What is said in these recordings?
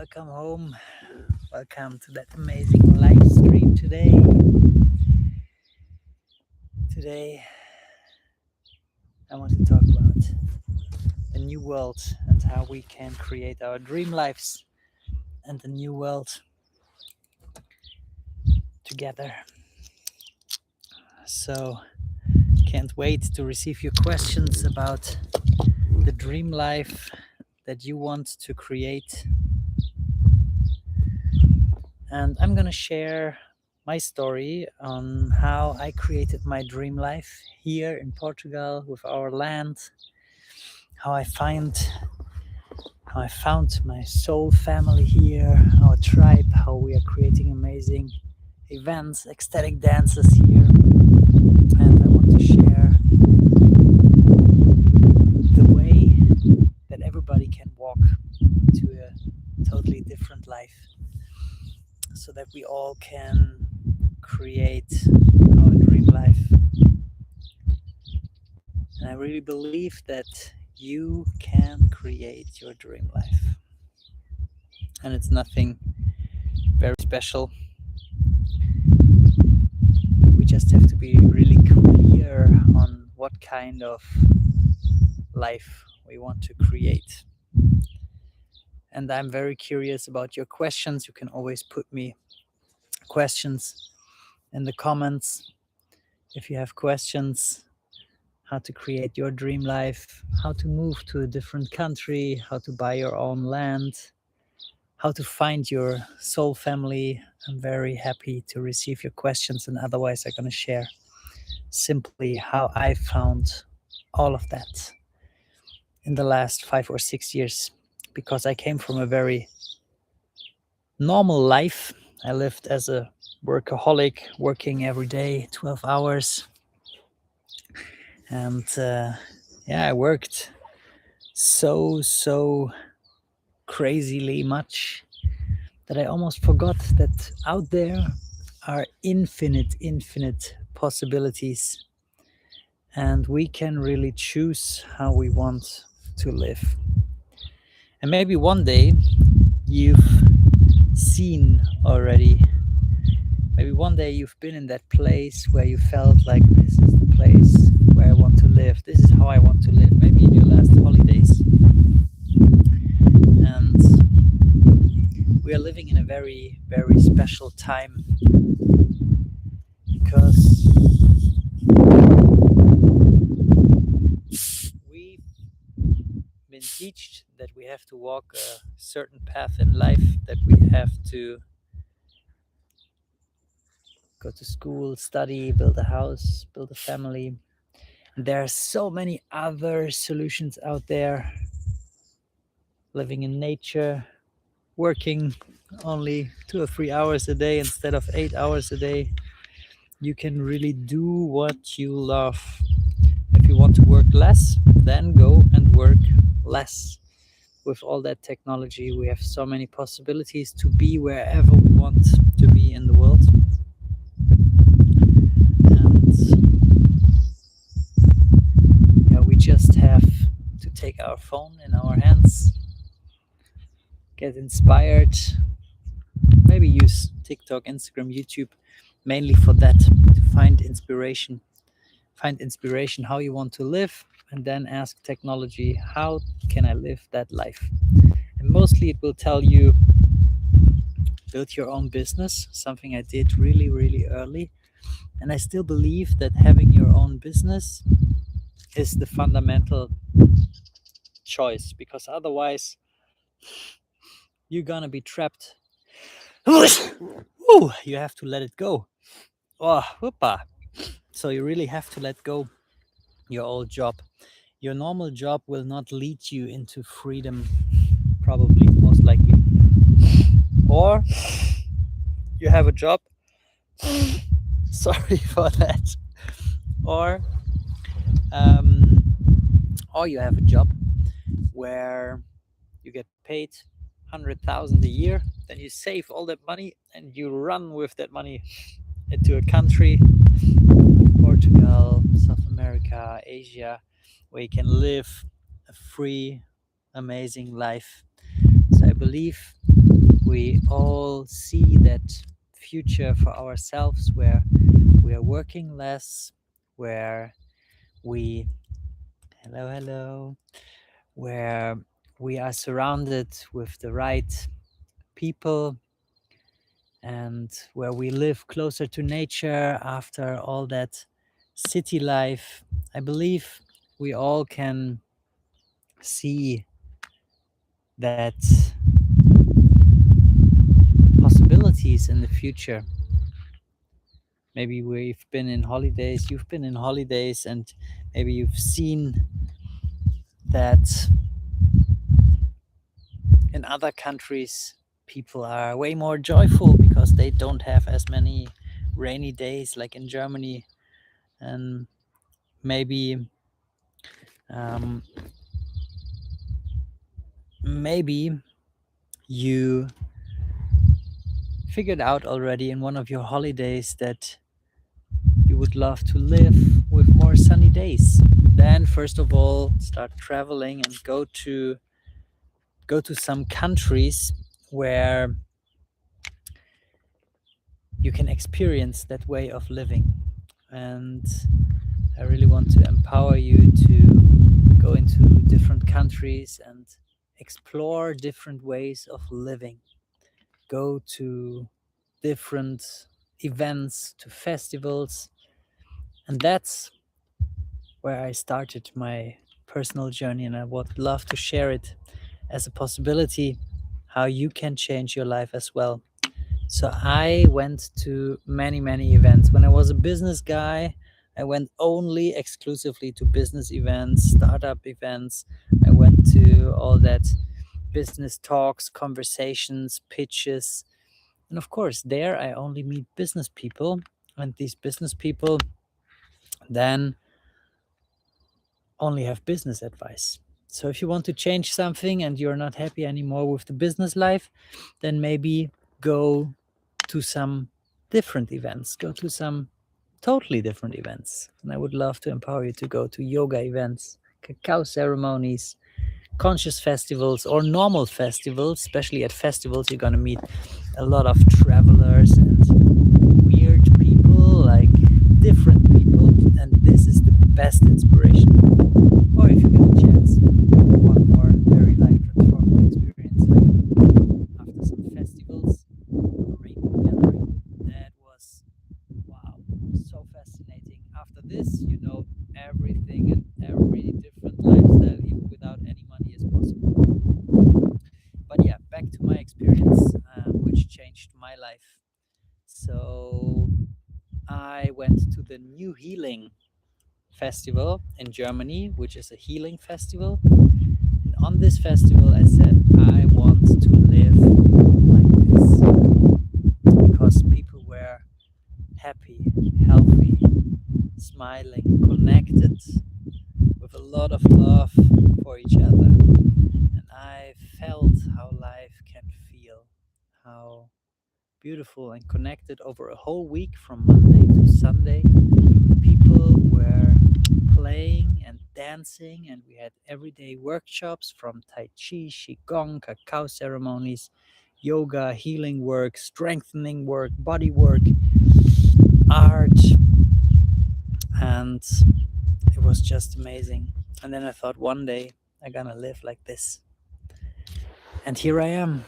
Welcome home. Welcome to that amazing live stream today. Today, I want to talk about the new world and how we can create our dream lives and the new world together. So, can't wait to receive your questions about the dream life that you want to create. And I'm going to share my story on how I created my dream life here in Portugal with our land, how I found my soul family here, our tribe, how we are creating amazing events, ecstatic dances here. And I want to share the way that everybody can walk to a totally different life, so that we all can create our dream life. And I really believe that you can create your dream life. And it's nothing very special. We just have to be really clear on what kind of life we want to create. And I'm very curious about your questions. You can always put me questions in the comments if you have questions. How to create your dream life, how to move to a different country, how to buy your own land, how to find your soul family. I'm very happy to receive your questions, and otherwise I'm going to share simply how I found all of that in the last 5 or 6 years, because I came from a very normal life. I lived as a workaholic, working every day 12 hours. And I worked so crazily much that I almost forgot that out there are infinite possibilities, and we can really choose how we want to live. And maybe one day you've seen already, maybe one day you've been in that place where you felt like, this is the place where I want to live, this is how I want to live, maybe in your last holidays. And we are living in a very special time, because we've been taught that we have to walk a certain path in life, that we have to go to school, study, build a house, build a family. And there are so many other solutions out there. Living in nature, working only 2 or 3 hours a day instead of 8 hours a day. You can really do what you love. If you want to work less, then go and work less. With all that technology, we have so many possibilities to be wherever we want to be in the world. And we just have to take our phone in our hands, get inspired, maybe use TikTok, Instagram, YouTube, mainly for that, to find inspiration how you want to live, and then ask technology, how can I live that life? And mostly it will tell you, build your own business, something I did really early. And I still believe that having your own business is the fundamental choice, because otherwise you're gonna be trapped. Ooh, you have to let it go. Oh, whoopa. So you really have to let go your old job. Your normal job will not lead you into freedom, probably, most likely. Or you have a job. Sorry for that. Or you have a job where you get paid 100,000 a year, then you save all that money and you run with that money into a country, Portugal, South America, Asia, where you can live a free, amazing life. So I believe we all see that future for ourselves where we are working less, where we, hello, where we are surrounded with the right people and where we live closer to nature after all that city life. I believe we all can see that possibilities in the future. Maybe we've been in holidays, you've been in holidays, and maybe you've seen that in other countries people are way more joyful because they don't have as many rainy days like in Germany. And maybe um, maybe you figured out already in one of your holidays that you would love to live with more sunny days. Then first of all start traveling and go to some countries where you can experience that way of living. And I really want to empower you to go into different countries and explore different ways of living. Go to different events, to festivals. And that's where I started my personal journey. And I would love to share it as a possibility how you can change your life as well. So I went to many, many events. When I was a business guy, I went only exclusively to business events, startup events. I went to all that business talks, conversations, pitches. And of course, there I only meet business people. And these business people then only have business advice. So if you want to change something and you're not happy anymore with the business life, then maybe go to some different events, go to some totally different events. And I would love to empower you to go to yoga events, cacao ceremonies, conscious festivals, or normal festivals. Especially at festivals, you're going to meet a lot of travelers and weird people, like different people. And this is the best inspiration. Or if you get a chance, one more very life transforming experience, like after some festivals, rainbow gathering. That was wow, so fascinating. After this, you know everything and every different lifestyle, even without any money, is possible. But yeah, back to my experience, which changed my life. So I went to the New Healing Festival in Germany, which is a healing festival. And on this festival, I said, I want to live like this because people were happy, healthy, smiling, connected, with a lot of love for each other. And I felt how life can feel, how beautiful and connected over a whole week from Monday to Sunday. People were playing and dancing, and we had everyday workshops from Tai Chi, Qigong, cacao ceremonies, yoga, healing work, strengthening work, body work, art, and it was just amazing. And then I thought one day I'm gonna live like this. And here I am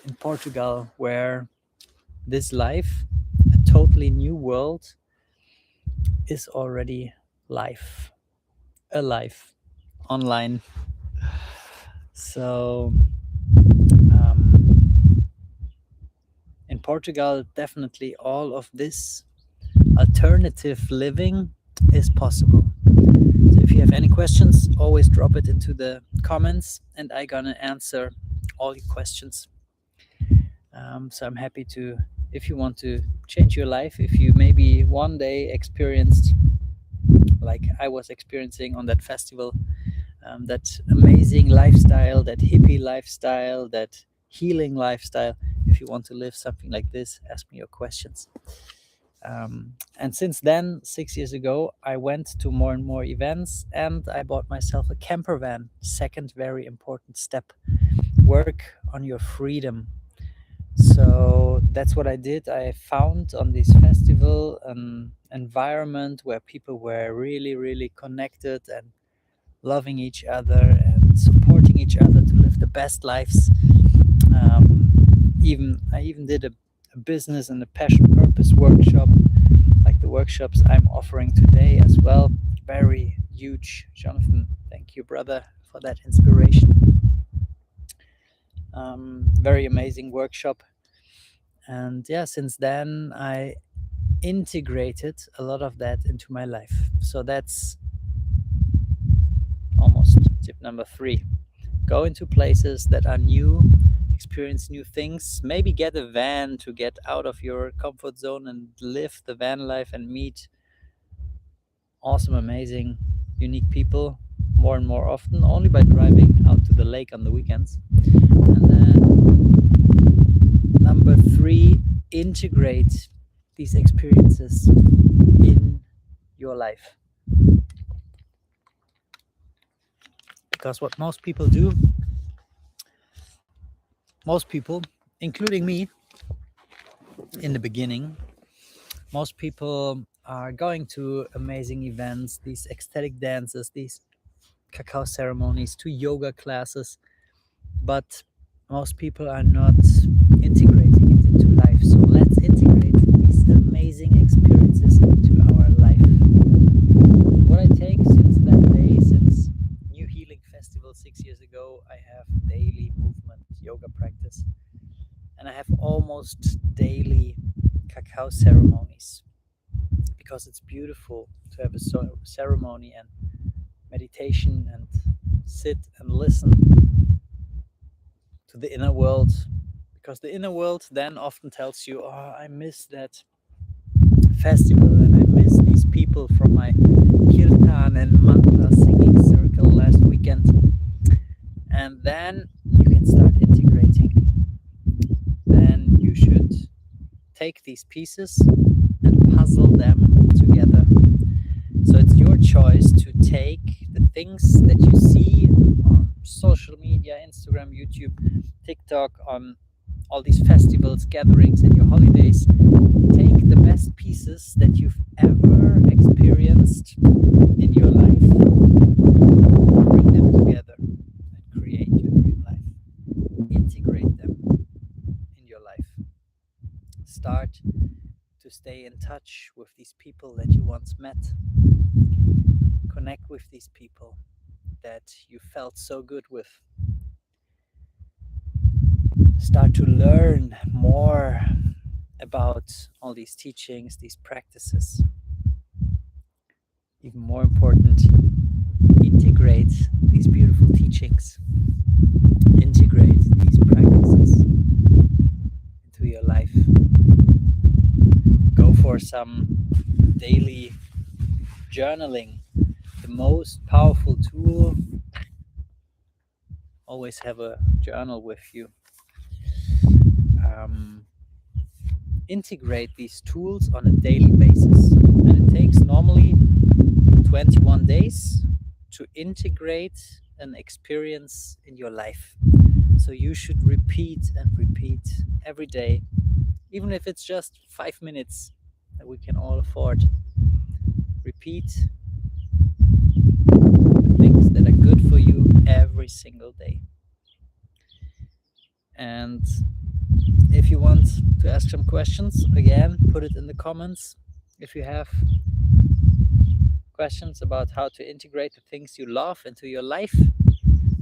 in Portugal, where this life, a totally new world, is already life, alive, online. So in Portugal, definitely all of this alternative living is possible. So if you have any questions, always drop it into the comments and I'm gonna answer all your questions. So I'm happy to, if you want to change your life, if you maybe one day experienced, like I was experiencing on that festival, that amazing lifestyle, that hippie lifestyle, that healing lifestyle. If you want to live something like this, ask me your questions. And since then, 6 years ago, I went to more and more events and I bought myself a camper van. Second very important step: work on your freedom. So that's what I did. I found on this festival an environment where people were really, really connected and loving each other and supporting each other to live the best lives. Even I even did a business and a passion purpose workshop, like the workshops I'm offering today as well. Very huge, Jonathan. Thank you, brother, for that inspiration. Very amazing workshop. And yeah, since then I integrated a lot of that into my life. So that's almost tip number 3. Go into places that are new, experience new things, maybe get a van to get out of your comfort zone and live the van life and meet awesome, amazing, unique people more and more often, only by driving out to the lake on the weekends. And then number 3, integrate these experiences in your life. Because what most people do, most people, including me in the beginning, most people are going to amazing events, these ecstatic dances, these cacao ceremonies, to yoga classes, but most people are not integrating it into life. So let's integrate these amazing experiences into our life. What I take since that day, since New Healing Festival 6 years ago, I have daily movement yoga practice, and I have almost daily cacao ceremonies, because it's beautiful to have a ceremony and meditation and sit and listen to the inner world, because the inner world then often tells you, oh, I miss that festival and I miss these people from my kirtan and mantra singing circle last weekend. And then you can start integrating. Then you should take these pieces and puzzle them together. So it's your choice to take the things that you see on social media, Instagram, YouTube, TikTok, on all these festivals, gatherings, and your holidays. Take the best pieces that you've ever experienced in your life, bring them together, and create your dream life. Integrate them in your life. Start to stay in touch with these people that you once met. Connect with these people that you felt so good with. Start to learn more about all these teachings, these practices. Even more important, integrate these beautiful teachings, integrate these practices into your life. Go for some daily journaling, the most powerful tool. Always have a journal with you. Integrate these tools on a daily basis, and it takes normally 21 days to integrate an experience in your life. So you should repeat and repeat every day, even if it's just 5 minutes that we can all afford. Repeat things that are good for you every single day. And if you want to ask some questions, again, put it in the comments. If you have questions about how to integrate the things you love into your life,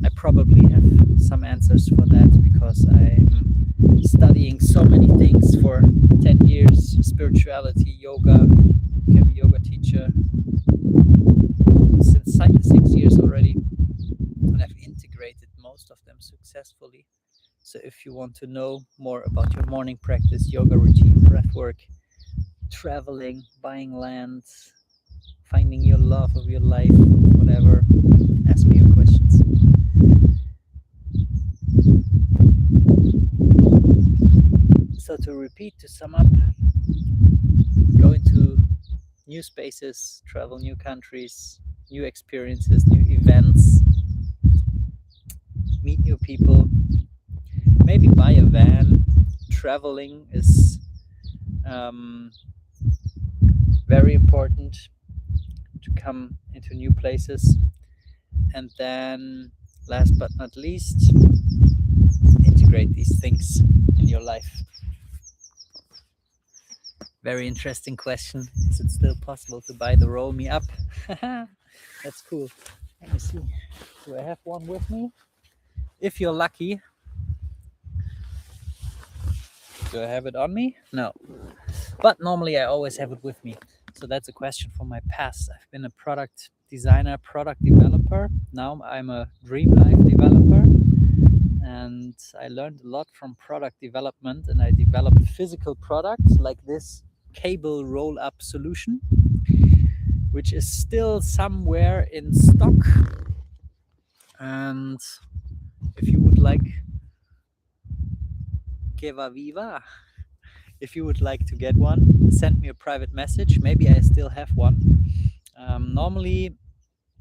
I probably have some answers for that, because I'm studying so many things for 10 years, spirituality, yoga, became a yoga teacher since 6 years already, and I've integrated most of them successfully. So if you want to know more about your morning practice, yoga routine, breathwork, traveling, buying land, finding your love of your life, whatever, ask me your questions. So to repeat, to sum up, go into new spaces, travel new countries, new experiences, new events, meet new people, maybe buy a van, traveling is very important to come into new places. And then, last but not least, integrate these things in your life. Very interesting question. Is it still possible to buy the Roll Me Up? That's cool. Let me see. Do I have one with me? If you're lucky. Do I have it on me? No. But normally I always have it with me. So that's a question from my past. I've been a product designer, product developer. Now I'm a dream life developer. And I learned a lot from product development, and I developed physical products like this cable roll-up solution, which is still somewhere in stock. And if you would like, que va viva, if you would like to get one, send me a private message. Maybe I still have one. Normally,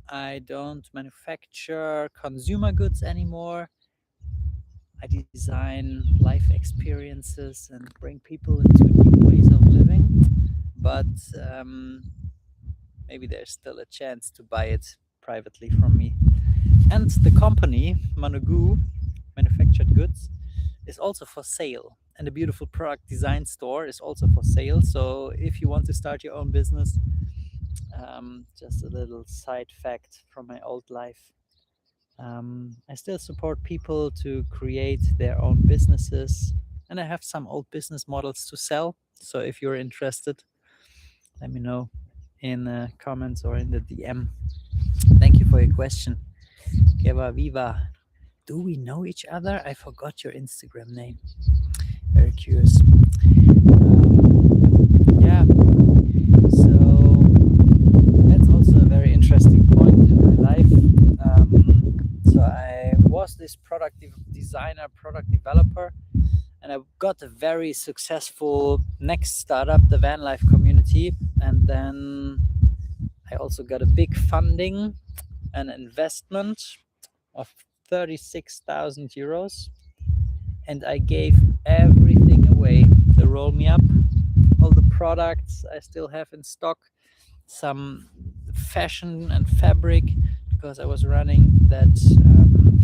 I don't manufacture consumer goods anymore. I design life experiences and bring people into new ways of living. But maybe there's still a chance to buy it privately from me. And the company, Manugu Manufactured Goods, is also for sale. And the beautiful product design store is also for sale. So if you want to start your own business, just a little side fact from my old life. I still support people to create their own businesses, and I have some old business models to sell. So if you're interested, let me know in comments or in the DM. Thank you for your question. Que va viva. Do we know each other? I forgot your Instagram name. Very curious. Yeah. So that's also a very interesting point in my life. So I was this product designer, product developer, and I got a very successful next startup, the van life community. And then I also got a big funding, an investment of 36,000 euros. And I gave everything away. The Roll Me Up, all the products I still have in stock, some fashion and fabric, because I was running that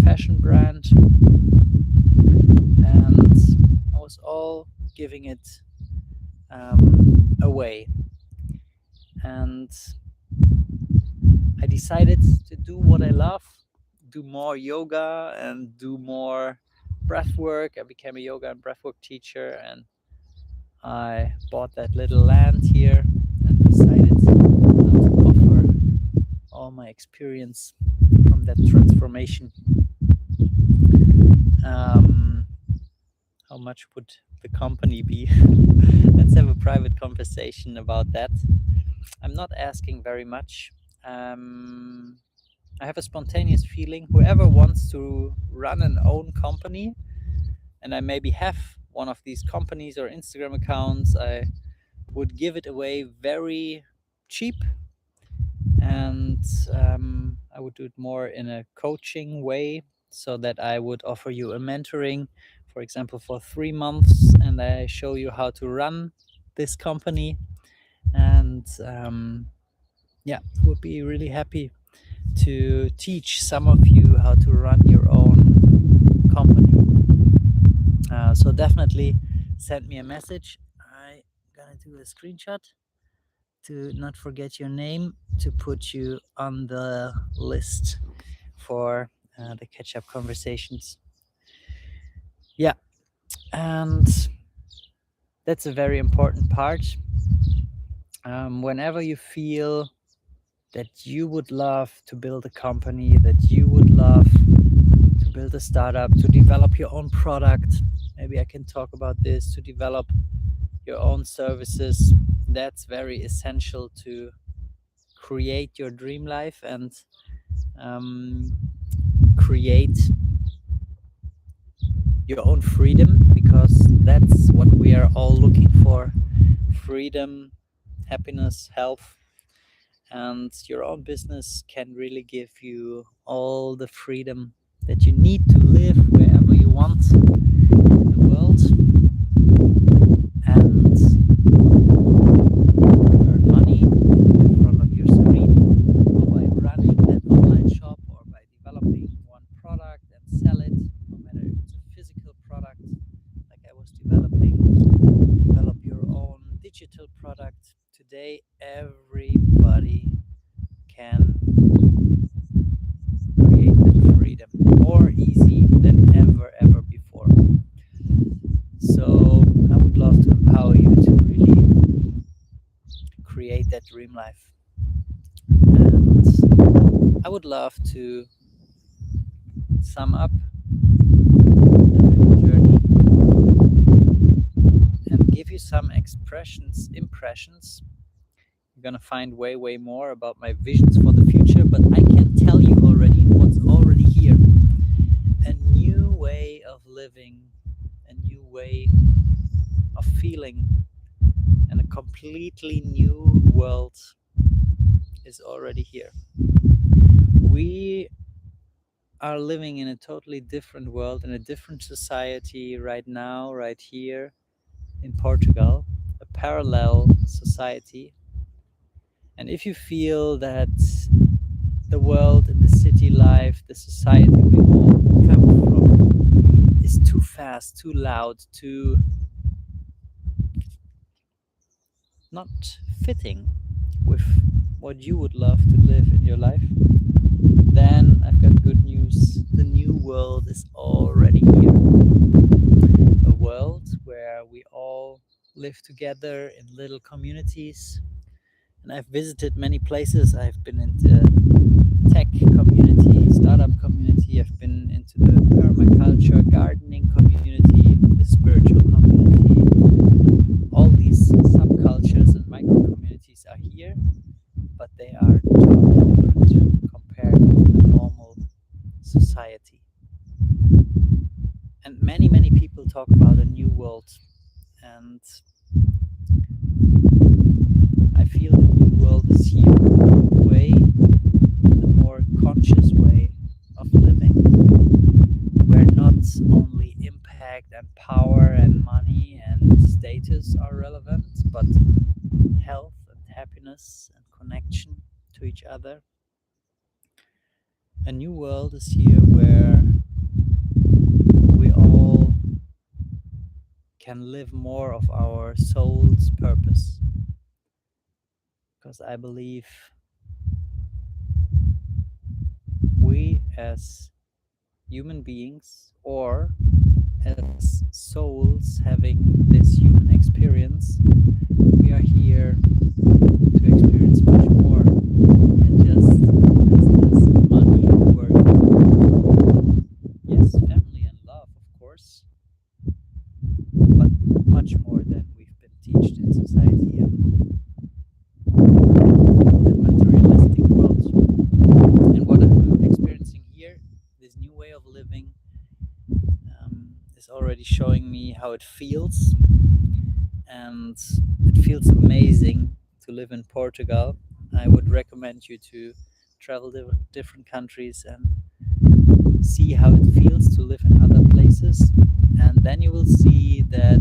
fashion brand, and I was all giving it away. And I decided to do what I love, do more yoga and do more breath work. I became a yoga and breathwork teacher, and I bought that little land here and decided to offer all my experience from that transformation. How much would the company be? Let's have a private conversation about that. I'm not asking very much. I have a spontaneous feeling. Whoever wants to run an own company, and I maybe have one of these companies or Instagram accounts, I would give it away very cheap. And I would do it more in a coaching way, so that I would offer you a mentoring, for example, for 3 months, and I show you how to run this company. And would be really happy to teach some of you how to run your own company. So definitely send me a message. I'm gonna do a screenshot to not forget your name, to put you on the list for the catch-up conversations. Yeah, and that's a very important part. Whenever you feel that you would love to build a company, that you would love to build a startup, to develop your own product, maybe I can talk about this, to develop your own services, that's very essential to create your dream life and create your own freedom, because that's what we are all looking for: freedom, happiness, health. And your own business can really give you all the freedom that you need to live wherever you want in the world. digital product. Today, everybody can create that freedom more easy than ever before. So I would love to empower you to really create that dream life. And I would love to sum up the journey and give you some impressions. You're gonna find way more about my visions for the future, but I can tell you already what's already here. A new way of living, a new way of feeling, and a completely new world is already here. We are living in a totally different world, in a different society right now, right here in Portugal, a parallel society. And if you feel that the world and the city life, the society we all come from is too fast, too loud, too not fitting with what you would love to live in your life, then I've got good news. The new world is already here. A world where we all live together in little communities. And I've visited many places. I've been into tech community, startup community. I've been into the permaculture, gardening community, the spiritual community. All these subcultures and micro communities are here, but they are totally different compared to the normal society. And many people talk about a new world, and I feel the new world is here. Way, the more conscious way of living, where not only impact and power and money and status are relevant, but health and happiness and connection to each other. A new world is here where we all can live more of our soul's purpose. Because I believe we as human beings, or as souls having this human experience, we are here to experience much more than just business, money, work. Yes, family and love, of course, but much more than we've been taught in society and the materialistic world. And what I'm experiencing here, this new way of living, is already showing me how it feels, and it feels amazing to live in Portugal. I would recommend you to travel to different countries and see how it feels to live in other places, and then you will see that,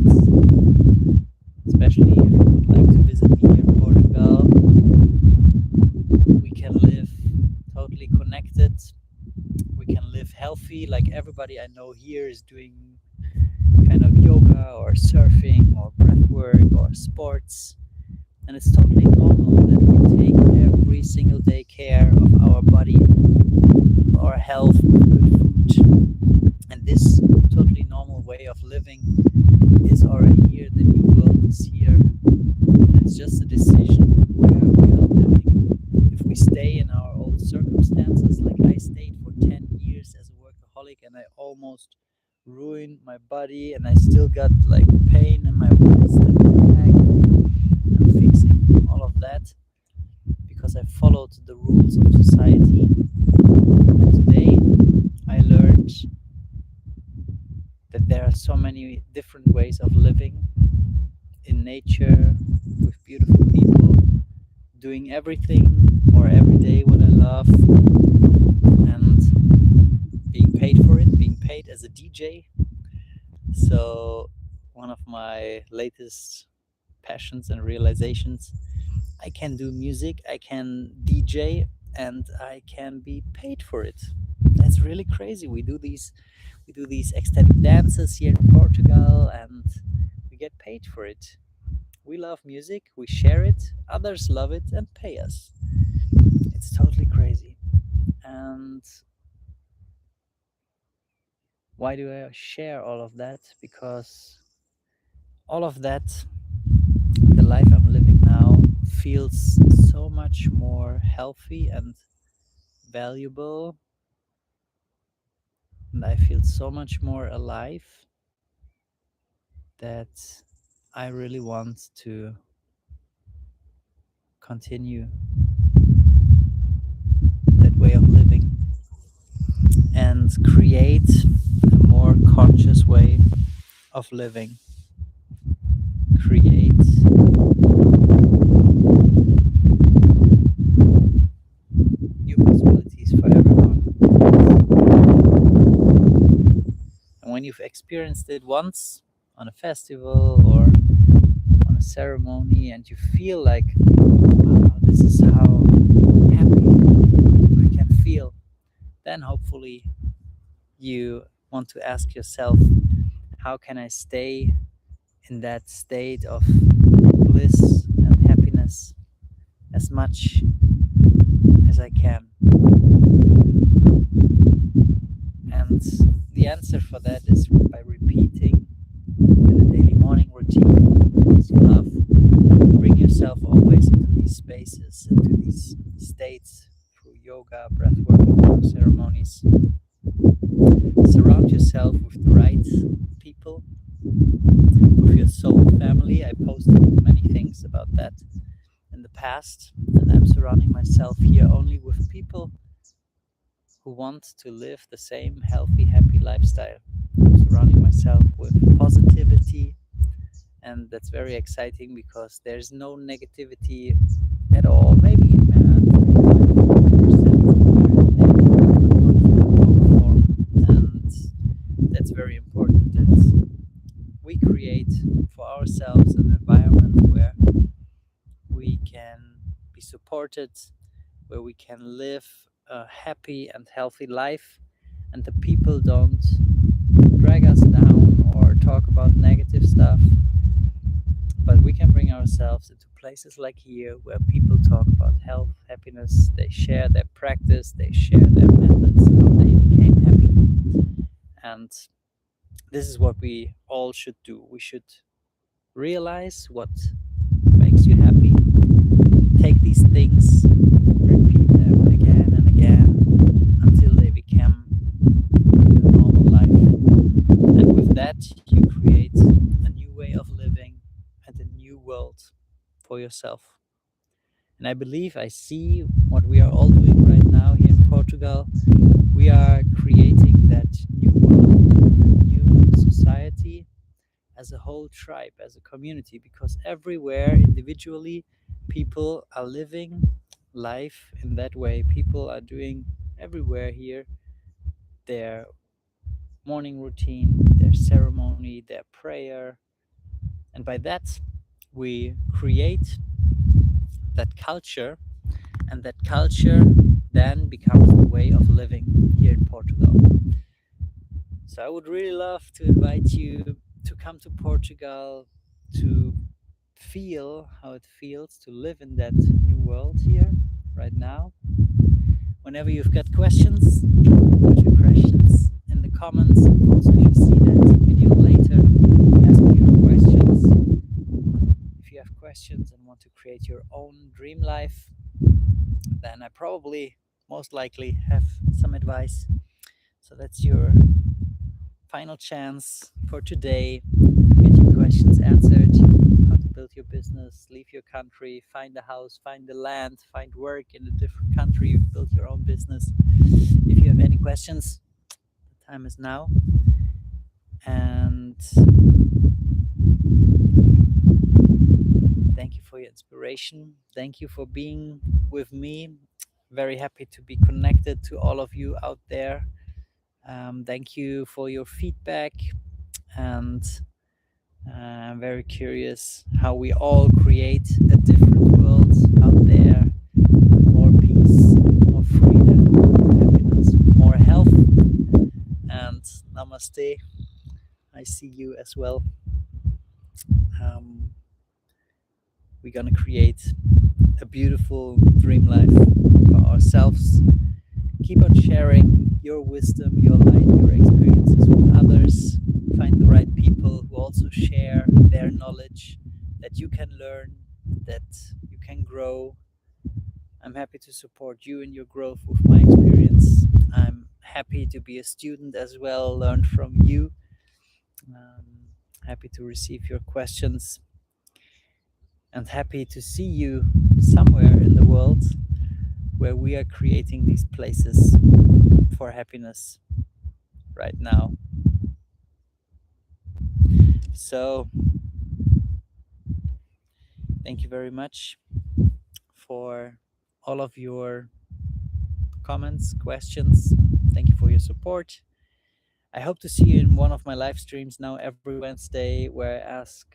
especially if you would like to visit me here in Portugal, we can live totally connected, we can live healthy, like everybody I know here is doing kind of yoga or surfing or breathwork or sports, and it's totally normal that we take every single day care of our body, of our health, with good food. And this totally normal way of living is already here. The new world is here. It's just a decision where we are living. If we stay in our old circumstances, like I stayed for 10 years as a workaholic and I almost ruined my body, and I still got like pain in my wrist and my back. I'm fixing all of that because I followed the rules of society. And today I learned that there are so many different ways of living in nature, with beautiful people, doing everything or every day what I love, and being paid for it, being paid as a DJ. So one of my latest passions and realizations, I can do music, I can DJ, and I can be paid for it. That's really crazy. We do these ecstatic dances here in Portugal, and we get paid for it. We love music, we share it, others love it and pay us. It's totally crazy. And why do I share all of that? Because all of that, the life I'm living now, feels so much more healthy and valuable. And I feel so much more alive that I really want to continue that way of living and create a more conscious way of living. Create new possibilities for everyone. And when you've experienced it once on a festival or on a ceremony and you feel like, wow, this is how happy I can feel, then hopefully you want to ask yourself, how can I stay in that state of bliss and happiness as much as I can? And the answer for that is by repeating in the daily morning routine as you love. Bring yourself always into these spaces, into these states through yoga, breathwork, ceremonies. Surround yourself with the right people, with your soul family. I posted many things about that in the past, and I'm surrounding myself here only with people who want to live the same healthy, happy lifestyle. I'm surrounding myself with positivity, and that's very exciting because there's no negativity at all. Maybe 5% and that's very important that we create for ourselves an environment where we can be supported, where we can live a happy and healthy life, and the people don't drag us down or talk about negative stuff. But we can bring ourselves into places like here where people talk about health, happiness, they share their practice, they share their methods, how they became happy. And this is what we all should do. We should realize what makes you happy, take these things, repeat them again and again until they become your normal life. And with that, you create a new way of living and a new world for yourself. And I believe I see what we are all doing right now here in Portugal. We are creating that new world, a new society as a whole tribe, as a community, because everywhere individually people are living life in that way. People are doing everywhere here their morning routine, their ceremony, their prayer. And by that, we create that culture, and that culture then becomes the way of living here in Portugal. So I would really love to invite you to come to Portugal to feel how it feels to live in that new world here right now. Whenever you've got questions, put your questions in the comments. Also, if you see that video later, ask me your questions. If you have questions and want to create your own dream life, then I probably most likely have some advice. So that's your final chance for today. Get your questions answered. How to build your business, leave your country, find a house, find a land, find work in a different country, build your own business. If you have any questions, the time is now. And thank you for your inspiration. Thank you for being with me. Very happy to be connected to all of you out there. Thank you for your feedback, and I'm very curious how we all create a different world out there, more peace, more freedom, more happiness, more health. And namaste. I see you as well. Um, we're gonna create a beautiful dream life for ourselves. Keep on sharing your wisdom, your light, your experiences with others. Find the right people who also share their knowledge that you can learn, that you can grow. I'm happy to support you in your growth with my experience. I'm happy to be a student as well, learn from you. Um, Happy to receive your questions and happy to see you somewhere in the world where we are creating these places for happiness right now. So, thank you very much for all of your comments, questions. Thank you for your support. I hope to see you in one of my live streams now every Wednesday where I ask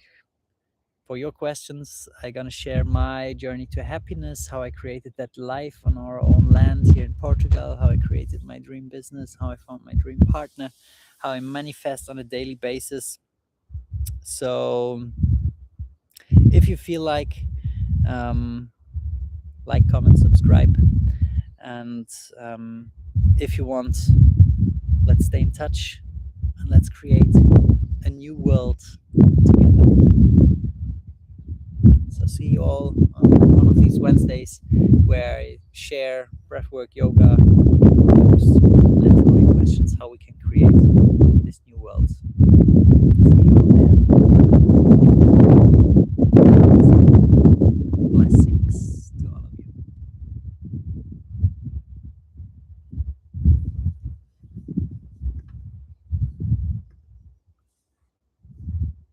for your questions. I'm gonna share my journey to happiness, how I created that life on our own land here in Portugal, how I created my dream business, how I found my dream partner, how I manifest on a daily basis. So if you feel um, comment, subscribe, and if you want, let's stay in touch and let's create a new world together. So see you all on one of these Wednesdays where I share breathwork, yoga, and answering questions how we can create this new world.